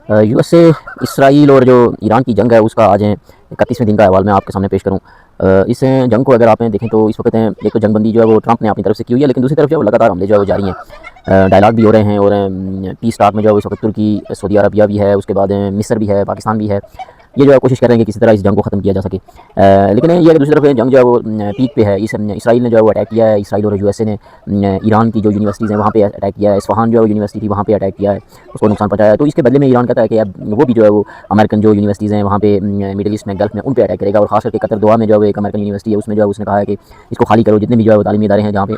USA, Israel और जो Iran की जंग है उसका आज 31वें दिन का अहवाल मैं आपके सामने पेश करूँ। इस जंग को अगर आप देखें तो इस वक्त एक तो जंगबंदी जो है वो ट्रंप ने अपनी तरफ से की हुई है, लेकिन दूसरी तरफ जो है वो लगातार हमले जो है वो जारी हैं। डायलॉग भी हो रहे हैं और पीस टॉक में जो है इस वक्त तुर्की, सऊदी अरबिया भी है, उसके बाद मिस्र भी है, पाकिस्तान भी है। ये जो है कोशिश कर रहे हैं कि किसी तरह इस जंग को ख़त्म किया जा सके। लेकिन ये है कि दूसरी तरफ जंग जो है वो पीक पे है। इसराइल ने जो है वो अटैक किया है। इसराइल और यूएसए ने ईरान की जो यूनिवर्सिटीज़ हैं वहाँ पे अटैक किया है। इस्फहान जो है वो यूनिवर्सिटी थी वहाँ पे अटैक किया है, उसको नुकसान पहुँचाया है। तो इसके बदले में ईरान कहता है कि अब वो भी जो है वो अमेरिकन जो यूनिवर्सिटीज़ हैं वहाँ पे मिडल ईस्ट में, गल्फ में, उन पे अटैक करेगा। और खास करके कतर दोहा में जो है एक अमेरिकन यूनिवर्सिटी है, उसमें जो है उसने कहा है कि इसको खाली करो, जितने भी जो है वो तालीमी इदारे हैं जहाँ पे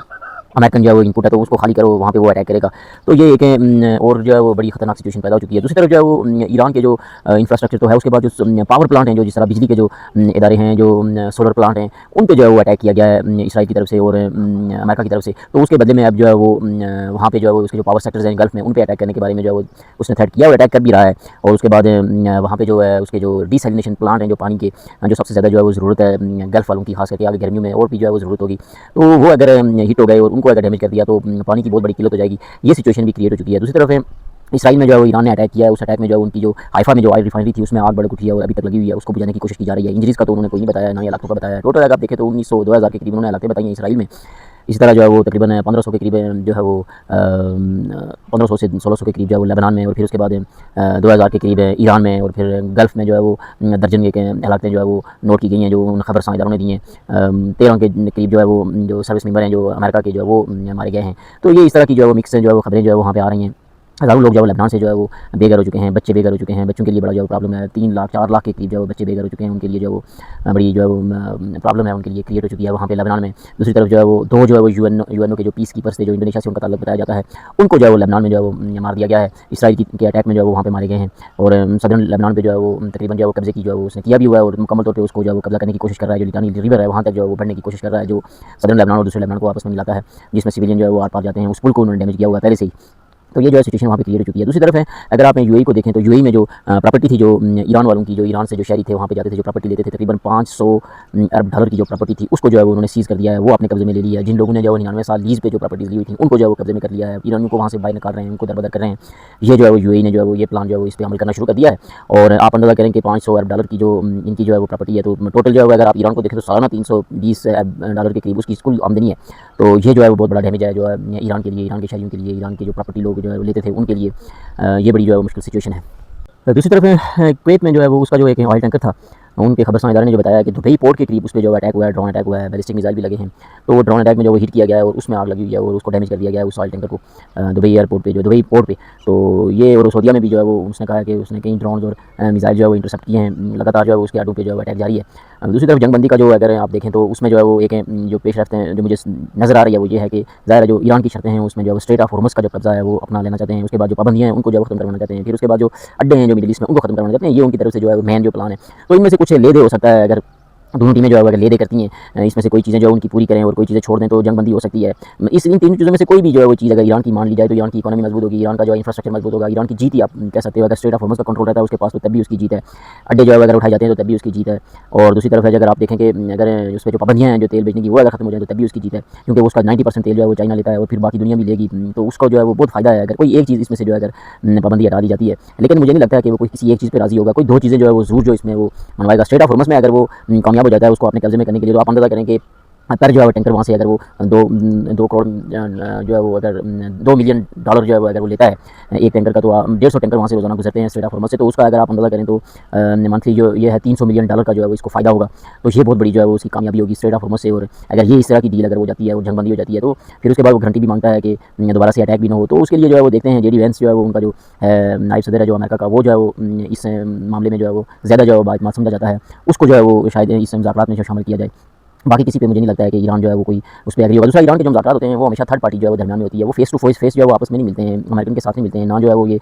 अमेरिकन जो है वो इनपुट है तो उसको खाली करो, वहाँ पे वो अटैक करेगा। तो ये एक और जो है वो बड़ी खतरनाक सिचुएशन पैदा हो चुकी है। दूसरी तरफ जो है वो ईरान के जो इंफ्रास्ट्रक्चर तो है, उसके बाद जो पावर प्लांट हैं, जो जिस तरह बिजली के जो इदारे हैं, जो सोलर प्लांट हैं, उन पे जो है वो अटैक किया गया है इसराइल की तरफ से और अमेरिका की तरफ से। तो उसके बदले में अब जो है वो वहाँ पे जो है वो उसके जो पावर सेक्टर्स हैं गल्फ में, उन पे अटैक करने के बारे में जो है वो उसने थ्रेट किया और अटैक कर भी रहा है। और उसके बाद वहाँ पे जो है उसके जो डिसैलिनेशन प्लांट हैं, जो पानी के जो सबसे ज़्यादा जो है वो ज़रूरत है गल्फ वालों की, खास करके आगे गर्मियों में और भी जो है वो ज़रूरत होगी, तो वो अगर हिट हो गए और उनको अगर डैमेज कर दिया तो पानी की बहुत बड़ी किल्लत हो जाएगी। ये सिचुएशन भी क्रिएट हो चुकी है। दूसरी तरफ है इसराइल में जो है वो ईरान ने अटैक किया है। उस अटैक में जो है उनकी जो हाइफा में जो ऑयल रिफाइनरी थी उसमें आग भड़क उठी है और अभी तक लगी हुई है, उसको बुझाने की कोशिश की जा रही है। इंजरीज़ का तो उन्होंने कोई नहीं बताया, ना ही हलाकतों का बताया। टोटल अगर आप देखें तो 1900-2000 के करीब उन्होंने हलाकतें बताई हैं इसराइल में। इसी तरह जो है वो तकरीबन 1500 के करीब जो है वो 1500 से 1600 के करीब जो है वो लेबनान में, और फिर उसके बाद 2000 के करीब ईरान में, और फिर गल्फ़ में जो है वो दर्जन के हलाकतें जो है वो नोट की गई हैं, जो उन खबर सां इदारों ने दी हैं। 13 के करीब जो है वो जो सर्विस मेंबर हैं जो अमेरिका के जो है वो मारे गए हैं। तो ये इस तरह की जो है वो मिक्स जो है वो खबरें जो है वहाँ पे आ रही हैं। हज़ारों लोग जो है लेबनान से जो है वो बेघर हो चुके हैं, बच्चे बेघर हो चुके हैं। बच्चों के लिए बड़ा जो है प्रॉब्लम है। 3 लाख 4 लाख के करीब जो है वो बच्चे बेघर हो चुके हैं, उनके लिए जो है वो बड़ी जो है वो प्रॉब्लम है उनके लिए क्रिएट हो चुकी है वहाँ पे लेबनान में। दूसरी तरफ जो है वो 2 जो है वो यूएनओ के जो पीस कीपर्स थे, जो इंडोनेशिया से उनका ताल्लुक बताया जाता है, उनको जो है वो लेबनान में जो है वो मार दिया गया है। इसराइल के अटैक में जो है वो वहाँ पे मारे गए हैं। और सदर्न लेबनान पे जो है वो तकरीबन जो है वो कब्जे की जो है वो उसने किया भी हुआ है और मुकम्मल तौर पे उसको जो है वो कब्जा करने की कोशिश कर रहा है। जो लिटानी रिवर है वहाँ तक जो है वो बढ़ने की कोशिश कर रहा है, जो सदर्न लेबनान और दूसरे लेबनान को आपस में मिलाता है, जिसमें सिविलियन जो है वो आर पार जाते हैं। उस पुल को उन्होंने डैमेज किया हुआ है पहले से ही। तो ये जो है सिचुएशन वहाँ पे क्लियर हो चुकी है। दूसरी तरफ है अगर आप यूएई को देखें तो यूएई में जो प्रॉपर्टी थी, जो ईरान वालों की, जो ईरान से जो शहरी थे वहाँ पे जाते थे, जो प्रॉपर्टी लेते थे, तकरीबन 500 अरब डॉलर की जो प्रॉपर्टी थी उसको जो है वो उन्होंने सीज़ कर दिया है, वो अपने कब्जे में ले लिया है। जिन लोगों ने जो 99 साल लीज़ पे जो प्रॉपर्टीज़ ली हुई थी उनको जो है वो कब्जे में कर लिया है। ईरानियों को वहाँ से बाहर निकाल रहे हैं, उनको दरबदर कर रहे हैं। ये जो है वो यूएई ने जो है वो ये प्लान जो है वो इस पर अमल करना शुरू कर दिया है। और आप अंदाज़ा करें कि 500 अरब डॉलर की जो इनकी जो है वो प्रॉपर्टी है, तो टोटल जो है अगर आप ईरान को देखें तो सालाना 320 अरब डॉलर के करीब उसकी कुल आमदनी है। तो ये जो है वो बहुत बड़ा डैमेज है जो है ईरान के लिए, ईरान के शहरियों के लिए, ईरान के जो प्रॉपर्टी लोग जो है लेते थे उनके लिए। ये बड़ी जो है वो मुश्किल सिचुएशन है। दूसरी तरफ कुवैत में जो है वो उसका जो एक ऑयल टैंकर था, उनके खबरसां इदारे ने जो बताया कि दुबई पोर्ट के करीब उस पे जो अटैक हुआ है, ड्रोन अटैक हुआ है, बैलिस्टिक मिसाइल भी लगे हैं। तो वो ड्रोन अटैक में जो वो हिट किया गया है और उसमें आग लगी हुई है और उसको डैमेज कर दिया गया है उस ऑयल टैंकर को दुबई एयरपोर्ट पे, जो दुबई पोर्ट पे। तो ये और सऊदीया में भी जो है वो उसने कहा है कि उसने कई ड्रोन और मिसाइल जो है वो इंटरसेप्ट किए हैं। लगातार जो है उसके अड्डों पे जो है अटैक जारी है। दूसरी तरफ जंगबंदी का जो अगर आप देखें तो उसमें जो है वो एक जो पेश रफ्त हैं जो मुझे नज़र आ रही है वो ये है कि ज़ाहिर है जो ईरान की शर्तें हैं उसमें जो है स्ट्रेट ऑफ हॉर्मुज़ का जो कब्जा है वो अपना लेना चाहते हैं। उसके बाद जो पाबंदियाँ हैं उनको जो है खत्म करवाना चाहते हैं। फिर उसके बाद जो अड्डे हैं जो मिडिल ईस्ट में उनको खत्म करवाना चाहते हैं। ये उनकी तरफ से जो है मेन जो प्लान है। तो इनमें से कुछ ले दे हो सकता है, अगर दोनों टीमें जो है अगर ले दे करती हैं इसमें से कोई चीज़ें जो उनकी पूरी करें और कोई चीज़ें छोड़ दें तो जंगबंदी हो सकती है। इन तीनों चीज़ों में से कोई भी जो है वो चीज़ अगर ईरान की मान ली जाए तो ईरान की इकोनॉमी मजबूत होगी, ईरान का जो इंफ्रास्ट्रक्चर मजबूत होगा, ईरान की जीत ही आप कह सकते हो। अगर स्ट्रेट ऑफ हॉर्मुज़ का कंट्रोल रहता है उसके पास तो तब भी उसकी जीत है। अड्डे जो है अगर उठाए जाते हैं तो तब भी उसकी जीत है। और दूसरी तरफ है अगर आप देखें कि अगर उस पर जो पाबंदियाँ हैं जो तेल बेचने की वो अगर खत्म हो जाए तो तब भी उसकी जीत है, क्योंकि उसका 90% तेल जो है वो चाइना लेता है और फिर बाकी दुनिया भी लेगी। तो उसका जो है वो बहुत फ़ायदा है अगर कोई एक चीज़ इसमें से जो है अगर पाबंदी हटा दी जाती है। लेकिन मुझे नहीं लगता है कि वो कोई किसी एक चीज़ पर राज़ी होगा। कोई 2 चीज़ें जो है वो ज़रूर जो इसमें वो मनवाएगा। स्ट्रेट ऑफ हॉर्मुज़ में अगर वो कामयाब हो जाता है उसको अपने कब्जे में करने के लिए, तो आप अंदाज़ा करें कि पर जो है वो टैंकर वहाँ से अगर वो 2 करोड़ जो है वो अगर $2 मिलियन जो है वो अगर वो लेता है एक टैंकर का, तो 150 टैंकर वहाँ से रोज़ाना गुजरते हैं स्ट्रेट ऑफ हॉर्मुज़ से। तो उसका अगर आप अंदाज़ा करें तो मंथली जो ये है $300 मिलियन का जो है वो इसको फ़ायदा होगा। तो ये बहुत बड़ी जो है वो उसकी कामयाबी होगी स्ट्रेट ऑफ हॉर्मुज़ से। और अगर ये इस तरह की डील अगर हो जाती है और जंगबंदी हो जाती है तो फिर उसके बाद वो गारंटी भी मांगता है कि दोबारा से अटैक भी ना हो। तो उसके लिए जो है वो देखते हैं जेडी वेंस जो है वो उनका जो नायब सदर है जो अमेरिका का, वो जो है वो इस मामले में जो है वो ज़्यादा जो है बात समझा जाता है, उसको जो है वो शायद इस मुज़ाकरात में शामिल किया जाए। बाकी किसी पे मुझे नहीं लगता है कि ईरान जो है वो कोई उस पर एग्री होगा। दूसरा, ईरान के जो मुज़ाकरात होते हैं वो हमेशा थर्ड पार्टी जो है वो दरमियान में होती है। वो फेस टू फेस जो है वो आपस में नहीं मिलते हैं, अमेरिकन के साथ नहीं मिलते हैं, ना जो है वो ये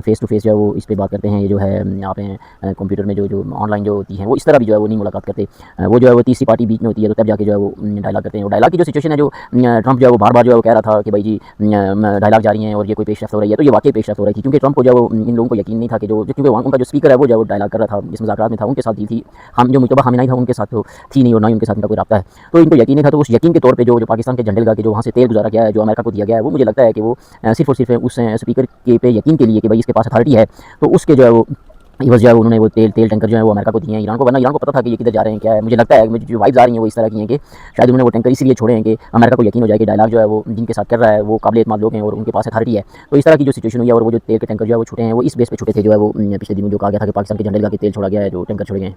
फेस टू फेस जो है वो इस पर बात करते हैं। ये जो है आप कंप्यूटर में जो ऑनलाइन जो होती हैं वो इस तरह भी जो है वो नहीं मुलाकात करते। वो जो है वो तीसरी पार्टी बीच में होती है, तो तब जाके जो है वो डायलॉग करते हैं। और डायलॉग की जो सिचुएशन है, जो ट्रंप जो है वो बार बार जो है वो कह रहा था कि भाई जी डायलॉग जारी हैं और ये कोई पेशरफ्त हो रही है, तो ये वाकई पेशरफ्त हो रही थी। क्योंकि ट्रंप को जो है वो इन लोगों को यकीन नहीं था कि जो क्योंकि उनका जो स्पीकर है वो जो है वो डायलॉग कर रहा था, इस मुज़ाकरात में था, उनके साथ डील थी। हम जो मुश्तबा खामिनेई था उनके साथ तो थी नहीं और ना ही उनके साथ किस्म का कोई राब्ता है। तो इनको यकीन नहीं था, तो उस यकीन के तौर पे जो पाकिस्तान के झंडे लगा के जो वहाँ से तेल गुजारा गया है, जो अमेरिका को दिया गया है, वो मुझे लगता है कि वो सिर्फ़ और सिर्फ़ उस स्पीकर के पे यकीन के लिए कि भाई इसके पास अथॉरिटी है, तो उसके जो है वो इवज़ जो है उन्होंने वो तेल टैंकर जो है वो अमेरिका को दिए हैं ईरान को, वरना ईरान को पता था कि ये किधर जा रहे हैं, क्या है। मुझे लगता है मुझे जो वाइब्स आ रही हैं वो इस तरह की हैं कि शायद उन्होंने वो टैंकर इसीलिए छोड़े हैं कि अमेरिका को यकीन हो जाए कि डायलॉग जो है वो जिनके साथ कर रहा है वो काबिल एतमाद लोग हैं और उनके पास अथॉरिटी है। तो इस तरह की जो सिचुएशन हुई है, और वो जो तेल के टैंकर जो है वो छूटे हैं, वो इस बेस पे छूटे थे जो है वो पिछले दिनों जो कहा गया था कि पाकिस्तान के झंडे लगा के तेल छोड़ा गया है, जो टैंकर छोड़े गए हैं।